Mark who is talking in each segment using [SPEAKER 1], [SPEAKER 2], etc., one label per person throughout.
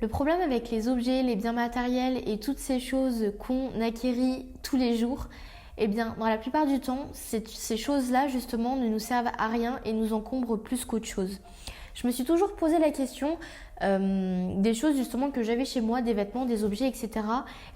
[SPEAKER 1] Le problème avec les objets, les biens matériels et toutes ces choses qu'on acquérit tous les jours, eh bien, dans la plupart du temps, ces choses-là, justement, ne nous servent à rien et nous encombrent plus qu'autre chose. Je me suis toujours posé la question des choses justement que j'avais chez moi, des vêtements, des objets, etc.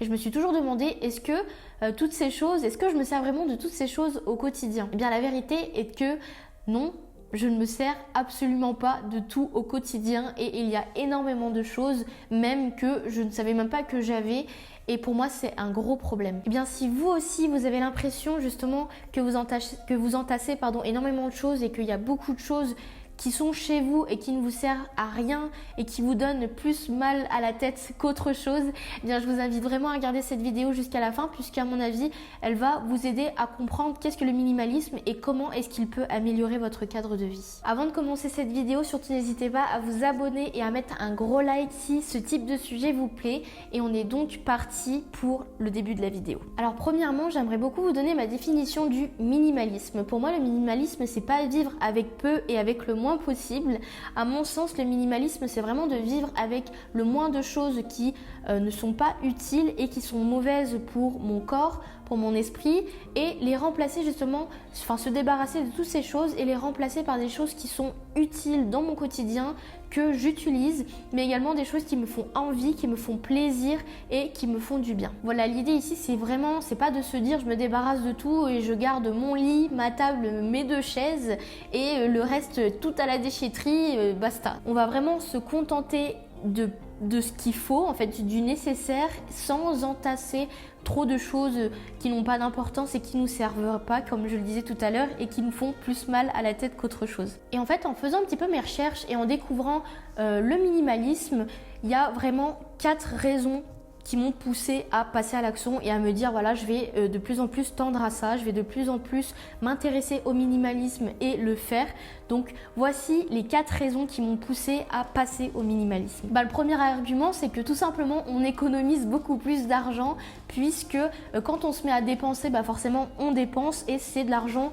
[SPEAKER 1] Et je me suis toujours demandé, est-ce que toutes ces choses, est-ce que je me sers vraiment de toutes ces choses au quotidien? Eh bien, la vérité est que non, je ne me sers absolument pas de tout au quotidien et il y a énormément de choses même que je ne savais même pas que j'avais. Et pour moi, c'est un gros problème. Eh bien, si vous aussi, vous avez l'impression justement que vous entassez énormément de choses et qu'il y a beaucoup de choses qui sont chez vous et qui ne vous servent à rien et qui vous donnent plus mal à la tête qu'autre chose, eh bien, je vous invite vraiment à regarder cette vidéo jusqu'à la fin puisqu'à mon avis, elle va vous aider à comprendre qu'est-ce que le minimalisme et comment est-ce qu'il peut améliorer votre cadre de vie. Avant de commencer cette vidéo, surtout n'hésitez pas à vous abonner et à mettre un gros like si ce type de sujet vous plaît et on est donc parti pour le début de la vidéo. Alors premièrement, j'aimerais beaucoup vous donner ma définition du minimalisme. Pour moi, le minimalisme, c'est pas vivre avec peu et avec le moins possible. À mon sens, le minimalisme, c'est vraiment de vivre avec le moins de choses qui ne sont pas utiles et qui sont mauvaises pour mon corps, pour mon esprit et les remplacer justement, se débarrasser de toutes ces choses et les remplacer par des choses qui sont utiles dans mon quotidien, que j'utilise, mais également des choses qui me font envie, qui me font plaisir et qui me font du bien. Voilà, l'idée ici, c'est pas de se dire je me débarrasse de tout et je garde mon lit, ma table, mes 2 chaises et le reste tout à la déchetterie, basta. On va vraiment se contenter de ce qu'il faut, en fait, du nécessaire, sans entasser trop de choses qui n'ont pas d'importance et qui nous servent pas, comme je le disais tout à l'heure, et qui nous font plus mal à la tête qu'autre chose. Et en fait, en faisant un petit peu mes recherches et en découvrant le minimalisme, il y a vraiment 4 raisons qui m'ont poussé à passer à l'action et à me dire voilà, je vais de plus en plus tendre à ça, je vais de plus en plus m'intéresser au minimalisme et le faire. Donc voici les 4 raisons qui m'ont poussé à passer au minimalisme. Le premier argument, c'est que tout simplement on économise beaucoup plus d'argent puisque quand on se met à dépenser, forcément on dépense et c'est de l'argent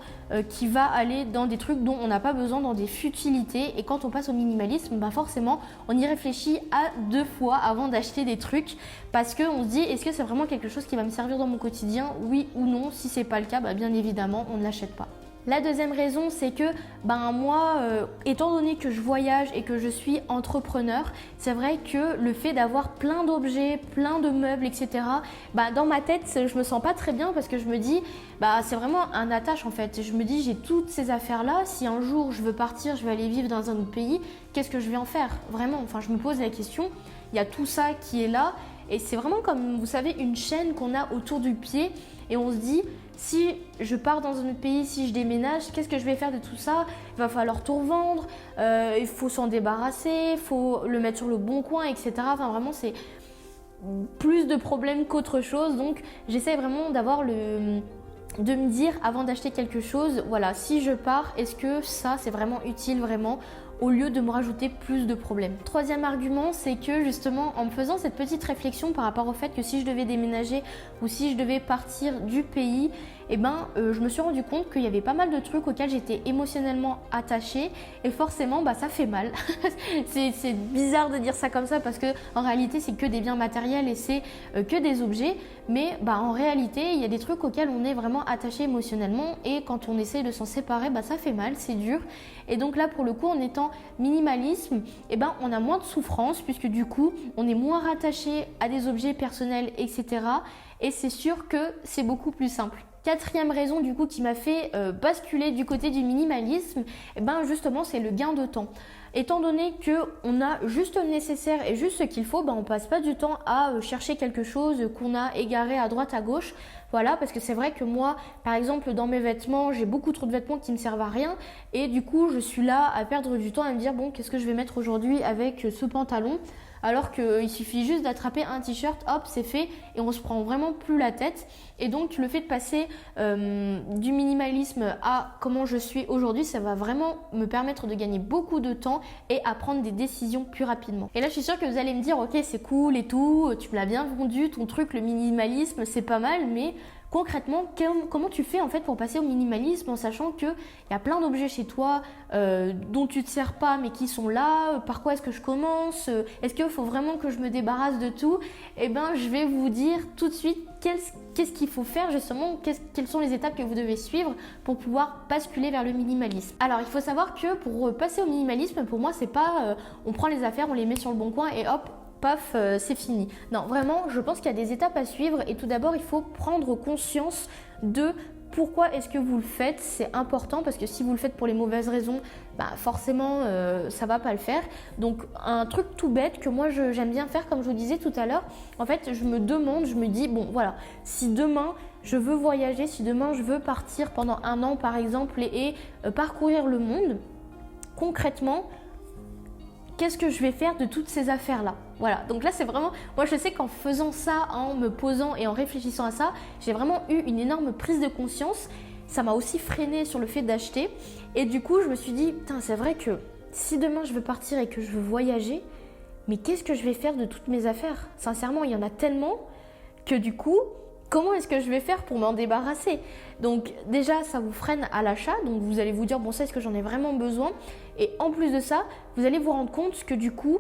[SPEAKER 1] qui va aller dans des trucs dont on n'a pas besoin, dans des futilités. Et quand on passe au minimalisme, forcément on y réfléchit à 2 fois avant d'acheter des trucs parce qu'on se dit est-ce que c'est vraiment quelque chose qui va me servir dans mon quotidien, oui ou non. Si c'est pas le cas, bien évidemment on ne l'achète pas. La deuxième raison, c'est que moi, étant donné que je voyage et que je suis entrepreneur, c'est vrai que le fait d'avoir plein d'objets, plein de meubles, etc., dans ma tête, je me sens pas très bien parce que je me dis, c'est vraiment un attache en fait. Je me dis, j'ai toutes ces affaires-là, si un jour je veux partir, je vais aller vivre dans un autre pays, qu'est-ce que je vais en faire? Vraiment, je me pose la question, il y a tout ça qui est là et c'est vraiment comme, vous savez, une chaîne qu'on a autour du pied et on se dit, si je pars dans un autre pays, si je déménage, qu'est-ce que je vais faire de tout ça? Il va falloir tout revendre, il faut s'en débarrasser, il faut le mettre sur le bon coin, etc. Vraiment, c'est plus de problèmes qu'autre chose. Donc, j'essaie vraiment de me dire avant d'acheter quelque chose, voilà, si je pars, est-ce que ça, c'est vraiment utile, vraiment, au lieu de me rajouter plus de problèmes. Troisième argument, c'est que justement en me faisant cette petite réflexion par rapport au fait que si je devais déménager ou si je devais partir du pays, je me suis rendu compte qu'il y avait pas mal de trucs auxquels j'étais émotionnellement attachée et forcément ça fait mal. c'est bizarre de dire ça comme ça parce que en réalité c'est que des biens matériels et c'est que des objets, mais en réalité il y a des trucs auxquels on est vraiment attaché émotionnellement et quand on essaye de s'en séparer, ça fait mal, c'est dur. Et donc là pour le coup en étant minimalisme, on a moins de souffrance puisque du coup on est moins rattaché à des objets personnels, etc. Et c'est sûr que c'est beaucoup plus simple. Quatrième raison du coup qui m'a fait basculer du côté du minimalisme, justement c'est le gain de temps. Étant donné qu'on a juste le nécessaire et juste ce qu'il faut, on passe pas du temps à chercher quelque chose qu'on a égaré à droite à gauche. Voilà, parce que c'est vrai que moi, par exemple, dans mes vêtements, j'ai beaucoup trop de vêtements qui ne servent à rien et du coup, je suis là à perdre du temps à me dire bon, qu'est-ce que je vais mettre aujourd'hui avec ce pantalon? Alors qu'il suffit juste d'attraper un t-shirt, hop, c'est fait et on se prend vraiment plus la tête. Et donc le fait de passer du minimalisme à comment je suis aujourd'hui, ça va vraiment me permettre de gagner beaucoup de temps et à prendre des décisions plus rapidement. Et là je suis sûre que vous allez me dire ok c'est cool et tout, tu me l'as bien vendu ton truc, le minimalisme c'est pas mal, mais concrètement, comment tu fais en fait pour passer au minimalisme en sachant qu'il y a plein d'objets chez toi dont tu ne te sers pas mais qui sont là, par quoi est-ce que je commence, est-ce qu'il faut vraiment que je me débarrasse de tout? Eh bien, je vais vous dire tout de suite qu'est-ce qu'il faut faire justement, quelles sont les étapes que vous devez suivre pour pouvoir basculer vers le minimalisme. Alors, il faut savoir que pour passer au minimalisme, pour moi, c'est pas on prend les affaires, on les met sur le bon coin et hop, paf, c'est fini. Non, vraiment, je pense qu'il y a des étapes à suivre et tout d'abord, il faut prendre conscience de pourquoi est-ce que vous le faites. C'est important parce que si vous le faites pour les mauvaises raisons, forcément, ça va pas le faire. Donc, un truc tout bête que moi, j'aime bien faire, comme je vous disais tout à l'heure, en fait, je me dis, bon, voilà, si demain, je veux voyager, si demain, je veux partir pendant 1 an, par exemple, et parcourir le monde, concrètement, qu'est-ce que je vais faire de toutes ces affaires-là? Voilà, donc là c'est vraiment, moi je sais qu'en faisant ça, en me posant et en réfléchissant à ça, j'ai vraiment eu une énorme prise de conscience. Ça m'a aussi freiné sur le fait d'acheter et du coup je me suis dit, putain c'est vrai que si demain je veux partir et que je veux voyager, mais qu'est-ce que je vais faire de toutes mes affaires? Sincèrement, il y en a tellement que du coup, comment est-ce que je vais faire pour m'en débarrasser? Donc déjà, ça vous freine à l'achat, donc vous allez vous dire, bon ça, est-ce que j'en ai vraiment besoin? Et en plus de ça, vous allez vous rendre compte que du coup,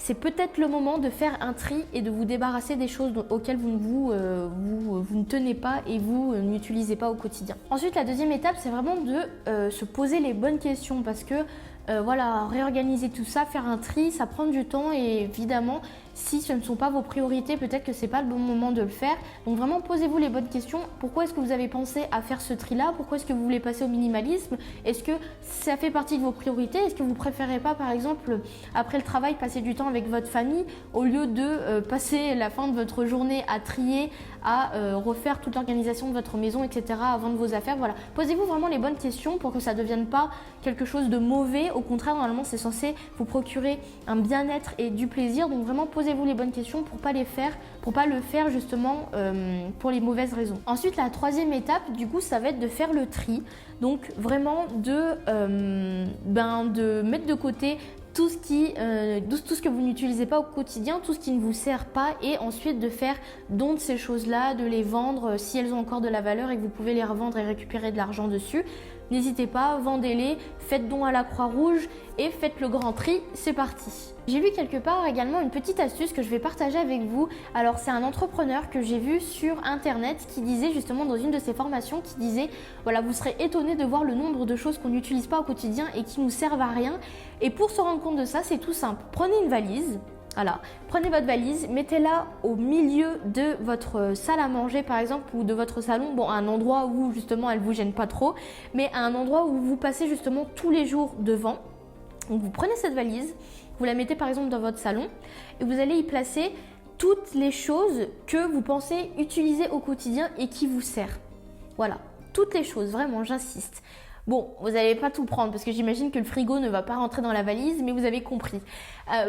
[SPEAKER 1] c'est peut-être le moment de faire un tri et de vous débarrasser des choses auxquelles vous ne tenez pas et vous n'utilisez pas au quotidien. Ensuite, la deuxième étape, c'est vraiment de se poser les bonnes questions parce que voilà, réorganiser tout ça, faire un tri, ça prend du temps et évidemment, si ce ne sont pas vos priorités, peut-être que ce n'est pas le bon moment de le faire. Donc vraiment, posez-vous les bonnes questions. Pourquoi est-ce que vous avez pensé à faire ce tri-là? Pourquoi est-ce que vous voulez passer au minimalisme? Est-ce que ça fait partie de vos priorités? Est-ce que vous ne préférez pas, par exemple, après le travail, passer du temps avec votre famille au lieu de passer la fin de votre journée à trier, à refaire toute l'organisation de votre maison, etc., à vendre vos affaires? Voilà, posez-vous vraiment les bonnes questions pour que ça ne devienne pas quelque chose de mauvais. Au contraire, normalement, c'est censé vous procurer un bien-être et du plaisir. Donc vraiment, posez-vous les bonnes questions pour pas le faire justement pour les mauvaises raisons. Ensuite, la troisième étape, du coup, ça va être de faire le tri. Donc vraiment de mettre de côté tout ce que vous n'utilisez pas au quotidien, tout ce qui ne vous sert pas et ensuite de faire don de ces choses-là, de les vendre si elles ont encore de la valeur et que vous pouvez les revendre et récupérer de l'argent dessus. N'hésitez pas, vendez-les, faites don à la Croix-Rouge et faites le grand tri, c'est parti. J'ai vu quelque part également une petite astuce que je vais partager avec vous. Alors c'est un entrepreneur que j'ai vu sur internet qui disait justement dans une de ses formations, qui disait voilà, vous serez étonné de voir le nombre de choses qu'on n'utilise pas au quotidien et qui nous servent à rien. Et pour se rendre compte de ça, c'est tout simple. Prenez une valise. Voilà, prenez votre valise, mettez-la au milieu de votre salle à manger par exemple ou de votre salon, bon à un endroit où justement elle ne vous gêne pas trop, mais à un endroit où vous passez justement tous les jours devant. Donc vous prenez cette valise, vous la mettez par exemple dans votre salon et vous allez y placer toutes les choses que vous pensez utiliser au quotidien et qui vous servent. Voilà, toutes les choses, vraiment, j'insiste. Bon, vous n'allez pas tout prendre parce que j'imagine que le frigo ne va pas rentrer dans la valise, mais vous avez compris.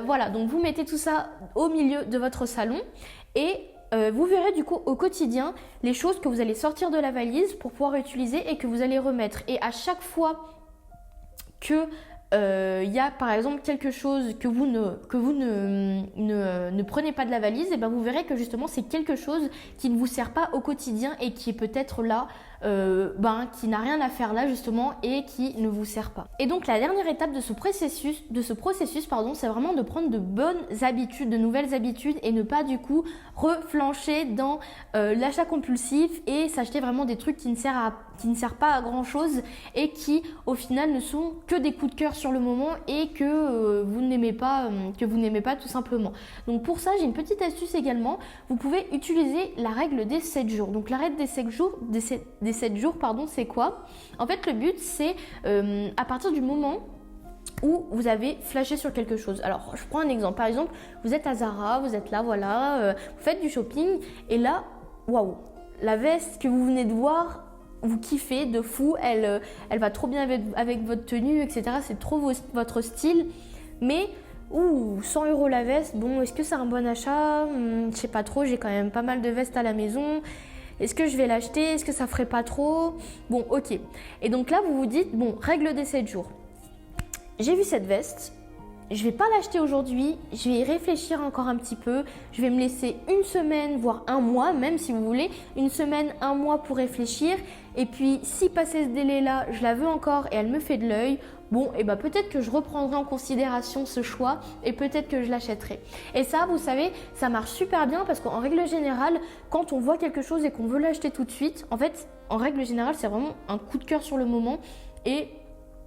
[SPEAKER 1] Voilà, donc vous mettez tout ça au milieu de votre salon et vous verrez du coup au quotidien les choses que vous allez sortir de la valise pour pouvoir utiliser et que vous allez remettre. Et à chaque fois que y a par exemple quelque chose que vous ne prenez pas de la valise, et ben vous verrez que justement c'est quelque chose qui ne vous sert pas au quotidien et qui est peut-être là, qui n'a rien à faire là justement et qui ne vous sert pas. Et donc la dernière étape de ce processus, c'est vraiment de prendre de bonnes habitudes, de nouvelles habitudes et ne pas du coup reflancher dans l'achat compulsif et s'acheter vraiment des trucs qui ne servent pas à grand chose et qui au final ne sont que des coups de cœur sur le moment et que vous n'aimez pas tout simplement. Donc pour ça, j'ai une petite astuce également. Vous pouvez utiliser la règle des 7 jours. Donc la règle des 7 jours, c'est quoi? En fait, le but c'est à partir du moment où vous avez flashé sur quelque chose. Alors, je prends un exemple. Par exemple, vous êtes à Zara, vous êtes là, voilà, vous faites du shopping et là, waouh, la veste que vous venez de voir, vous kiffez de fou, elle va trop bien avec votre tenue, etc. C'est trop votre style. Mais, 100 € la veste, bon, est-ce que c'est un bon achat? Je sais pas trop, j'ai quand même pas mal de vestes à la maison. Est-ce que je vais l'acheter? Est-ce que ça ferait pas trop? Bon, ok. Et donc là, vous vous dites, bon, règle des 7 jours. J'ai vu cette veste, je vais pas l'acheter aujourd'hui, je vais y réfléchir encore un petit peu, je vais me laisser une semaine, voire un mois, même si vous voulez, une semaine, un mois pour réfléchir. Et puis, si passé ce délai-là, je la veux encore et elle me fait de l'œil, bon, et ben peut-être que je reprendrai en considération ce choix et peut-être que je l'achèterai. Et ça, vous savez, ça marche super bien parce qu'en règle générale, quand on voit quelque chose et qu'on veut l'acheter tout de suite, en fait, en règle générale, c'est vraiment un coup de cœur sur le moment et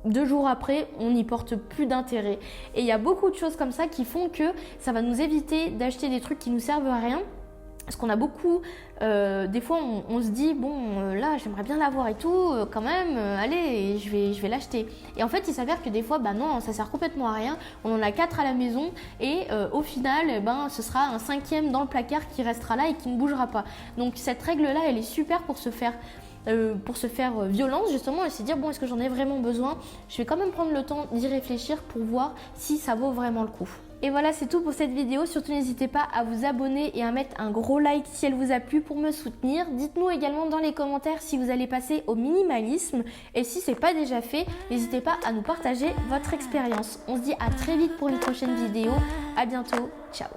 [SPEAKER 1] 2 jours après, on n'y porte plus d'intérêt. Et il y a beaucoup de choses comme ça qui font que ça va nous éviter d'acheter des trucs qui nous servent à rien. Parce qu'on a beaucoup, des fois on se dit bon là j'aimerais bien l'avoir et tout, quand même, allez je vais l'acheter. Et en fait il s'avère que des fois bah non ça sert complètement à rien, on en a 4 à la maison et au final ce sera un 5e dans le placard qui restera là et qui ne bougera pas. Donc cette règle là elle est super pour se faire violence justement et se dire bon est-ce que j'en ai vraiment besoin, je vais quand même prendre le temps d'y réfléchir pour voir si ça vaut vraiment le coup. Et voilà c'est tout pour cette vidéo, surtout n'hésitez pas à vous abonner et à mettre un gros like si elle vous a plu pour me soutenir. Dites-nous également dans les commentaires si vous allez passer au minimalisme et si c'est pas déjà fait, n'hésitez pas à nous partager votre expérience. On se dit à très vite pour une prochaine vidéo, à bientôt, ciao.